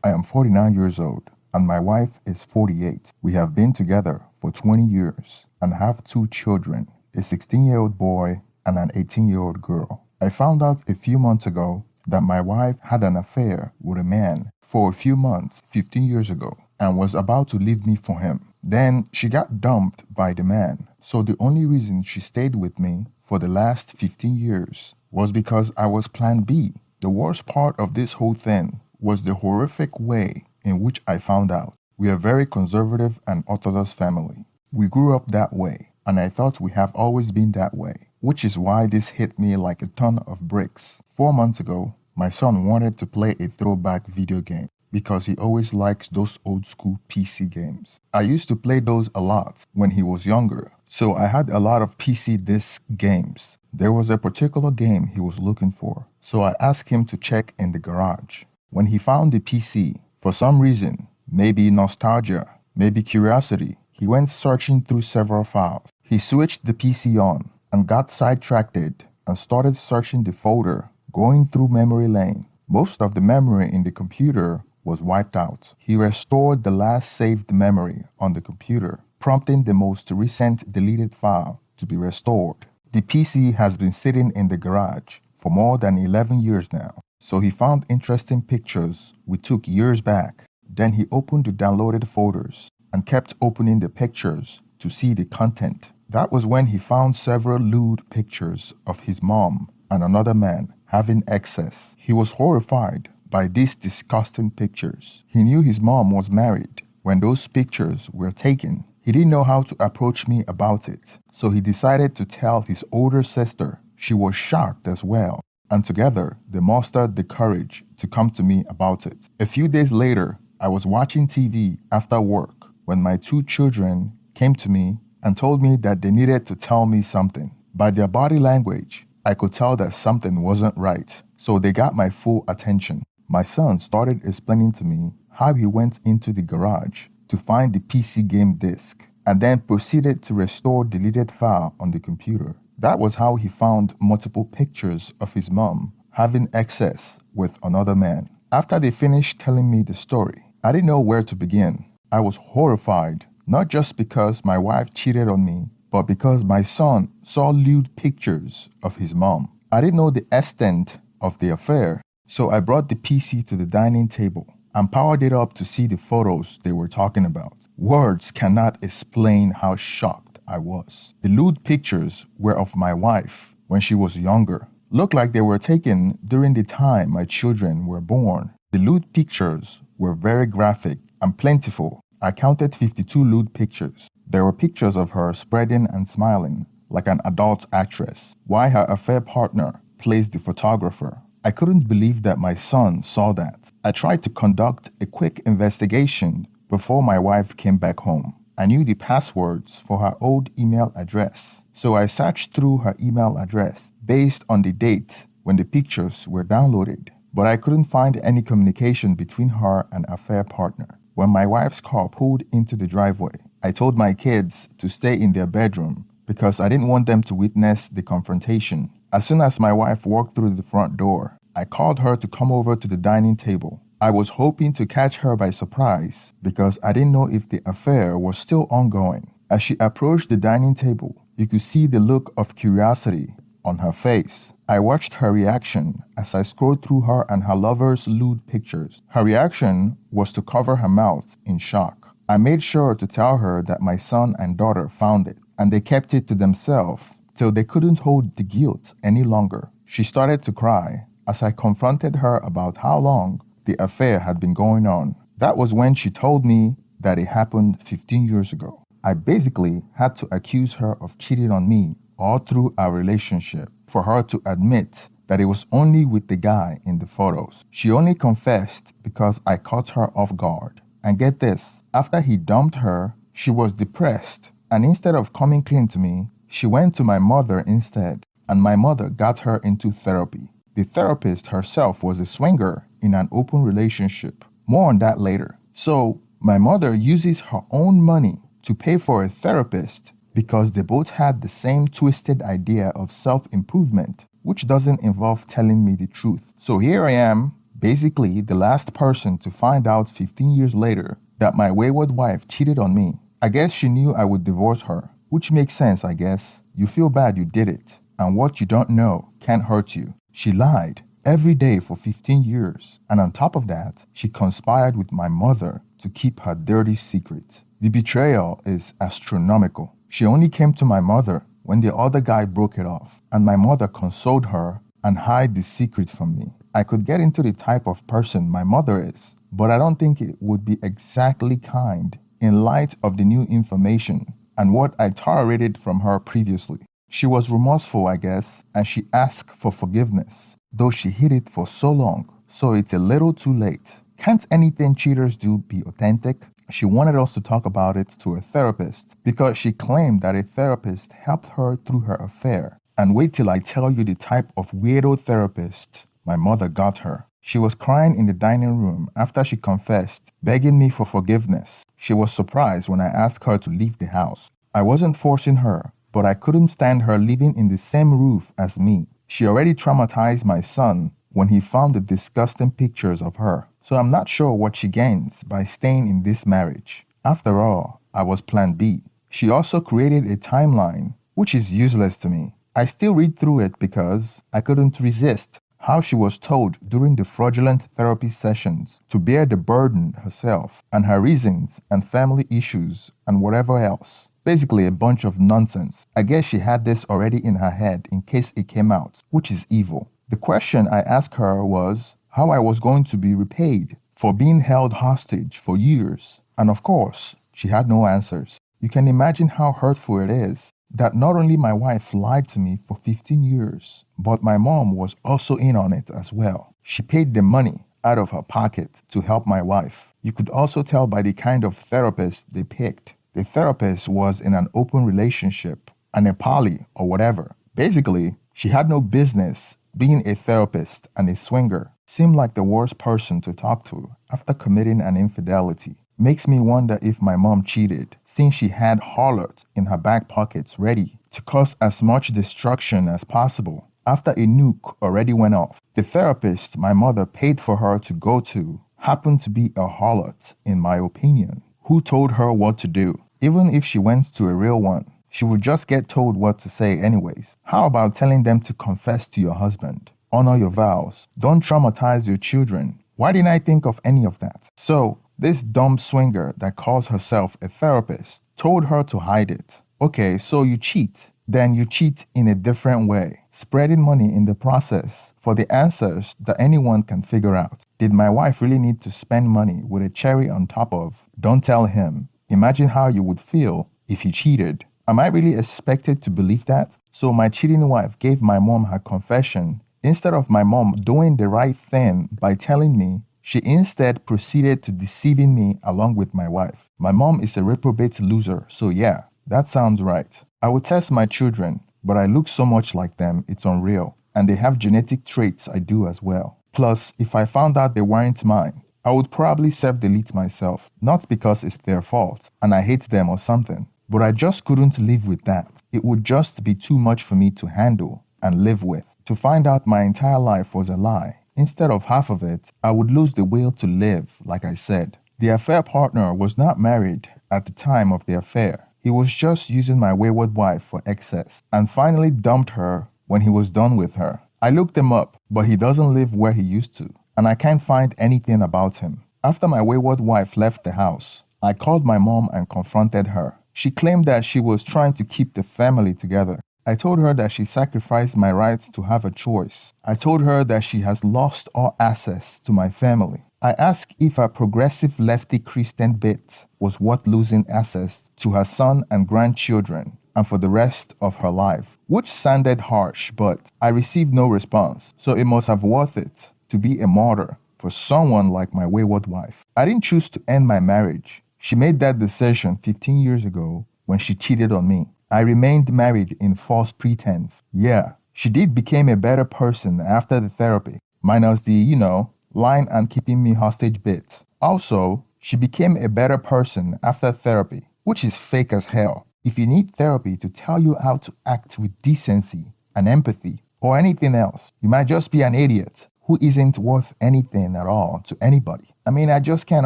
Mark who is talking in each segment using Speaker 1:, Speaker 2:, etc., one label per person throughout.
Speaker 1: I am 49 years old and my wife is 48. We have been together for 20 years and have two children, a 16-year-old boy and an 18-year-old girl. I found out a few months ago that my wife had an affair with a man for a few months 15 years ago and was about to leave me for him. Then she got dumped by the man. So the only reason she stayed with me for the last 15 years was because I was plan B. The worst part of this whole thing was the horrific way in which I found out. We are a very conservative and orthodox family. We grew up that way, and I thought we have always been that way, which is why this hit me like a ton of bricks. 4 months ago, my son wanted to play a throwback video game because he always likes those old school PC games. I used to play those a lot when he was younger, so I had a lot of PC disc games. There was a particular game he was looking for, so I asked him to check in the garage. When he found the PC, for some reason, maybe nostalgia, maybe curiosity, he went searching through several files. He switched the PC on and got sidetracked and started searching the folder, going through memory lane. Most of the memory in the computer was wiped out. He restored the last saved memory on the computer, prompting the most recent deleted file to be restored. The PC has been sitting in the garage for more than 11 years now, so he found interesting pictures we took years back. Then he opened the downloaded folders and kept opening the pictures to see the content. That was when he found several lewd pictures of his mom and another man having excess. He was horrified by these disgusting pictures. He knew his mom was married when those pictures were taken. He didn't know how to approach me about it, so he decided to tell his older sister. She was shocked as well, and together they mustered the courage to come to me about it. A few days later, I was watching TV after work when my two children came to me and told me that they needed to tell me something. By their body language, I could tell that something wasn't right, so they got my full attention. My son started explaining to me how he went into the garage to find the PC game disc and then proceeded to restore deleted file on the computer. That was how he found multiple pictures of his mom having excess with another man. After they finished telling me the story, I didn't know where to begin. I was horrified, not just because my wife cheated on me, but because my son saw lewd pictures of his mom. I didn't know the extent of the affair, so I brought the PC to the dining table and powered it up to see the photos they were talking about. Words cannot explain how shocked I was. The lewd pictures were of my wife when she was younger. Looked like they were taken during the time my children were born. The lewd pictures were very graphic and plentiful. I counted 52 lewd pictures. There were pictures of her spreading and smiling like an adult actress, while her affair partner plays the photographer. I couldn't believe that my son saw that. I tried to conduct a quick investigation before my wife came back home. I knew the passwords for her old email address, so I searched through her email address based on the date when the pictures were downloaded, but I couldn't find any communication between her and affair partner. When my wife's car pulled into the driveway, I told my kids to stay in their bedroom because I didn't want them to witness the confrontation. As soon as my wife walked through the front door, I called her to come over to the dining table. I was hoping to catch her by surprise because I didn't know if the affair was still ongoing. As she approached the dining table, you could see the look of curiosity on her face. I watched her reaction as I scrolled through her and her lover's lewd pictures. Her reaction was to cover her mouth in shock. I made sure to tell her that my son and daughter found it, and they kept it to themselves till they couldn't hold the guilt any longer. She started to cry as I confronted her about how long the affair had been going on. That was when she told me that it happened 15 years ago. I basically had to accuse her of cheating on me all through our relationship for her to admit that it was only with the guy in the photos. She only confessed because I caught her off guard. And get this, after he dumped her, she was depressed, and instead of coming clean to me, she went to my mother instead, and my mother got her into therapy. The therapist herself was a swinger in an open relationship. More on that later. So, my mother uses her own money to pay for a therapist because they both had the same twisted idea of self-improvement, which doesn't involve telling me the truth. So here I am, Basically, the last person to find out 15 years later that my wayward wife cheated on me. I guess she knew I would divorce her, which makes sense, I guess. You feel bad you did it, and what you don't know can't hurt you. She lied every day for 15 years, and on top of that, she conspired with my mother to keep her dirty secret. The betrayal is astronomical. She only came to my mother when the other guy broke it off, and my mother consoled her and hide the secret from me. I could get into the type of person my mother is, but I don't think it would be exactly kind in light of the new information and what I tolerated from her previously. She was remorseful, I guess, and she asked for forgiveness, though she hid it for so long, so it's a little too late. Can't anything cheaters do be authentic? She wanted us to talk about it to a therapist because she claimed that a therapist helped her through her affair. And wait till I tell you the type of weirdo therapist my mother got her. She was crying in the dining room after she confessed, begging me for forgiveness. She was surprised when I asked her to leave the house. I wasn't forcing her, but I couldn't stand her living in the same roof as me. She already traumatized my son when he found the disgusting pictures of her. So I'm not sure what she gains by staying in this marriage. After all, I was plan B. She also created a timeline, which is useless to me. I still read through it because I couldn't resist how she was told during the fraudulent therapy sessions to bear the burden herself and her reasons and family issues and whatever else. Basically a bunch of nonsense. I guess she had this already in her head in case it came out, which is evil. The question I asked her was how I was going to be repaid for being held hostage for years. And of course, she had no answers. You can imagine how hurtful it is that not only my wife lied to me for 15 years, but my mom was also in on it as well. She paid the money out of her pocket to help my wife. You could also tell by the kind of therapist they picked. The therapist was in an open relationship, a poly or whatever. Basically, she had no business being a therapist, and a swinger. Seemed like the worst person to talk to after committing an infidelity. Makes me wonder if my mom cheated, since she had harlots in her back pockets ready to cause as much destruction as possible after a nuke already went off. The therapist my mother paid for her to go to happened to be a harlot, in my opinion, who told her what to do. Even if she went to a real one, she would just get told what to say anyways. How about telling them to confess to your husband? Honor your vows. Don't traumatize your children. Why didn't I think of any of that? So, this dumb swinger that calls herself a therapist told her to hide it. Okay, so you cheat. Then you cheat in a different way, spreading money in the process for the answers that anyone can figure out. Did my wife really need to spend money with a cherry on top of, don't tell him? Imagine how you would feel if he cheated. Am I really expected to believe that? So my cheating wife gave my mom her confession. Instead of my mom doing the right thing by telling me, she instead proceeded to deceiving me along with my wife. My mom is a reprobate loser, so yeah, that sounds right. I would test my children, but I look so much like them, it's unreal. And they have genetic traits I do as well. Plus, if I found out they weren't mine, I would probably self-delete myself. Not because it's their fault and I hate them or something, but I just couldn't live with that. It would just be too much for me to handle and live with. To find out my entire life was a lie, instead of half of it, I would lose the will to live, like I said. The affair partner was not married at the time of the affair. He was just using my wayward wife for excess and finally dumped her when he was done with her. I looked him up, but he doesn't live where he used to, and I can't find anything about him. After my wayward wife left the house, I called my mom and confronted her. She claimed that she was trying to keep the family together. I told her that she sacrificed my right to have a choice. I told her that she has lost all access to my family. I asked if a progressive lefty Christian bit was worth losing access to her son and grandchildren and for the rest of her life, which sounded harsh, but I received no response, so it must have worth it to be a martyr for someone like my wayward wife. I didn't choose to end my marriage. She made that decision 15 years ago when she cheated on me. I remained married in false pretense. Yeah, she did become a better person after the therapy, minus the, lying and keeping me hostage bit. Also, she became a better person after therapy, which is fake as hell. If you need therapy to tell you how to act with decency and empathy or anything else, you might just be an idiot who isn't worth anything at all to anybody. I mean, I just can't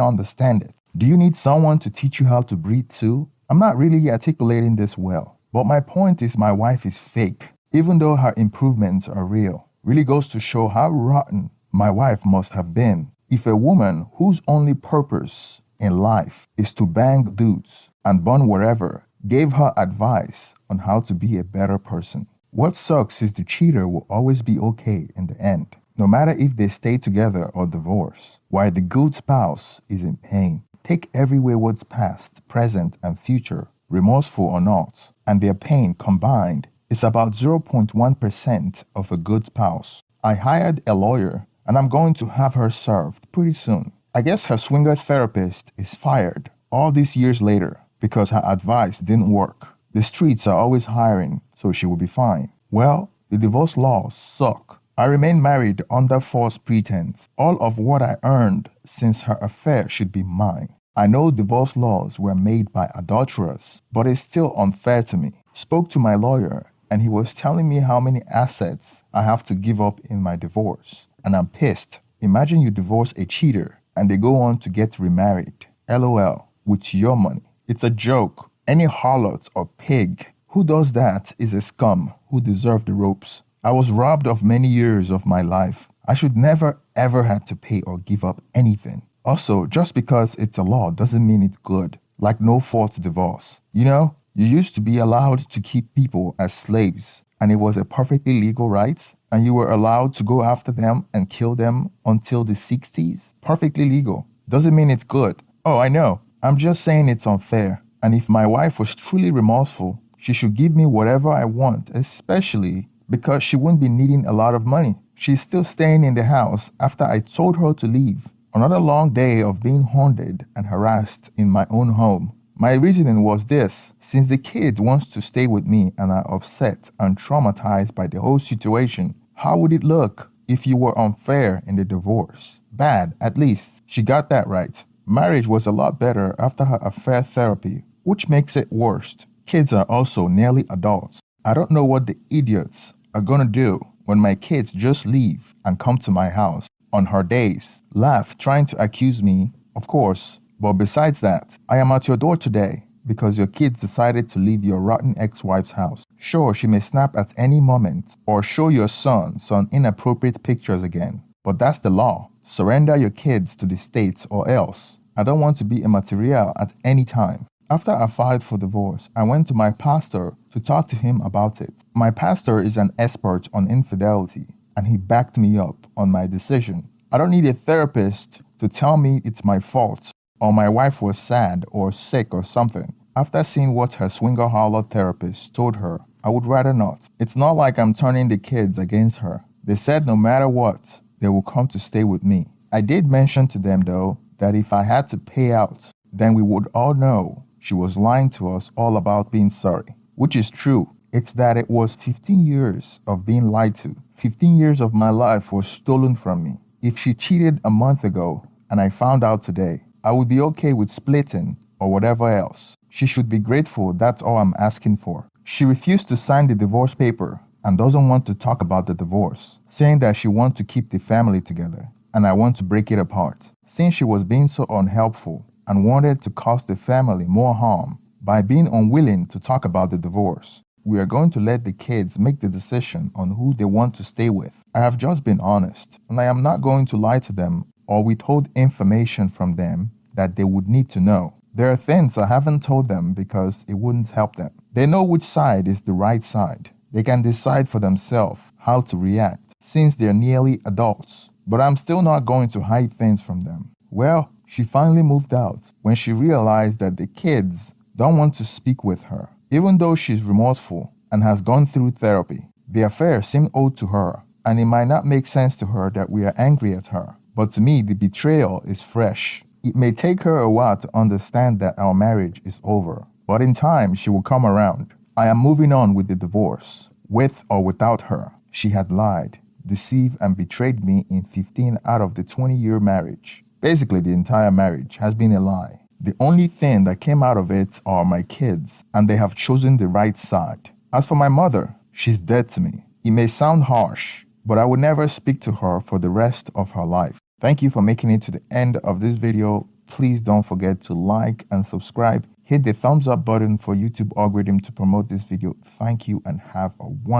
Speaker 1: understand it. Do you need someone to teach you how to breathe too? I'm not really articulating this well, but my point is my wife is fake, even though her improvements are real. Really goes to show how rotten my wife must have been. If a woman whose only purpose in life is to bang dudes and burn wherever gave her advice on how to be a better person. What sucks is the cheater will always be okay in the end, no matter if they stay together or divorce, while the good spouse is in pain. Take every wayward's past, present, and future, remorseful or not, and their pain combined is about 0.1% of a good spouse. I hired a lawyer and I'm going to have her served pretty soon. I guess her swinger therapist is fired all these years later because her advice didn't work. The streets are always hiring, so she will be fine. Well, the divorce laws suck. I remain married under false pretense. All of what I earned since her affair should be mine. I know divorce laws were made by adulterers, but it's still unfair to me. Spoke to my lawyer, and he was telling me how many assets I have to give up in my divorce. And I'm pissed. Imagine you divorce a cheater, and they go on to get remarried. LOL, with your money. It's a joke. Any harlot or pig who does that is a scum who deserves the ropes. I was robbed of many years of my life. I should never ever have to pay or give up anything. Also, just because it's a law doesn't mean it's good. Like no fault divorce. You know, you used to be allowed to keep people as slaves, and it was a perfectly legal right, and you were allowed to go after them and kill them until the 60s. Perfectly legal. Doesn't mean it's good. Oh, I know. I'm just saying it's unfair. And if my wife was truly remorseful, she should give me whatever I want, especially because she wouldn't be needing a lot of money. She's still staying in the house after I told her to leave. Another long day of being haunted and harassed in my own home. My reasoning was this: since the kid wants to stay with me and are upset and traumatized by the whole situation, how would it look if you were unfair in the divorce? Bad, at least. She got that right. Marriage was a lot better after her affair therapy, which makes it worse. Kids are also nearly adults. I don't know what the idiots are gonna do when my kids just leave and come to my house on her days, laugh, trying to accuse me, of course. But besides that, I am at your door today because your kids decided to leave your rotten ex-wife's house. Sure, she may snap at any moment or show your son some inappropriate pictures again, but that's the law. Surrender your kids to the state or else. I don't want to be immaterial at any time. After I filed for divorce, I went to my pastor to talk to him about it. My pastor is an expert on infidelity, and he backed me up on my decision. I don't need a therapist to tell me it's my fault or my wife was sad or sick or something. After seeing what her swinger harlot therapist told her, I would rather not. It's not like I'm turning the kids against her. They said no matter what, they will come to stay with me. I did mention to them though that if I had to pay out, then we would all know she was lying to us all about being sorry, which is true. It's that it was 15 years of being lied to. 15 years of my life was stolen from me. If she cheated a month ago and I found out today, I would be okay with splitting or whatever else. She should be grateful, that's all I'm asking for. She refused to sign the divorce paper and doesn't want to talk about the divorce, saying that she wants to keep the family together and I want to break it apart. Since she was being so unhelpful and wanted to cause the family more harm by being unwilling to talk about the divorce, we are going to let the kids make the decision on who they want to stay with. I have just been honest, and I am not going to lie to them or withhold information from them that they would need to know. There are things I haven't told them because it wouldn't help them. They know which side is the right side. They can decide for themselves how to react since they're nearly adults. But I'm still not going to hide things from them. Well, she finally moved out when she realized that the kids don't want to speak with her. Even though she's remorseful and has gone through therapy, the affair seemed owed to her, and it might not make sense to her that we are angry at her. But to me, the betrayal is fresh. It may take her a while to understand that our marriage is over, but in time she will come around. I am moving on with the divorce. With or without her, she had lied, deceived, and betrayed me in 15 out of the 20-year marriage. Basically, the entire marriage has been a lie. The only thing that came out of it are my kids, and they have chosen the right side. As for my mother, she's dead to me. It may sound harsh, but I would never speak to her for the rest of her life. Thank you for making it to the end of this video. Please don't forget to like and subscribe. Hit the thumbs up button for YouTube algorithm to promote this video. Thank you and have a wonderful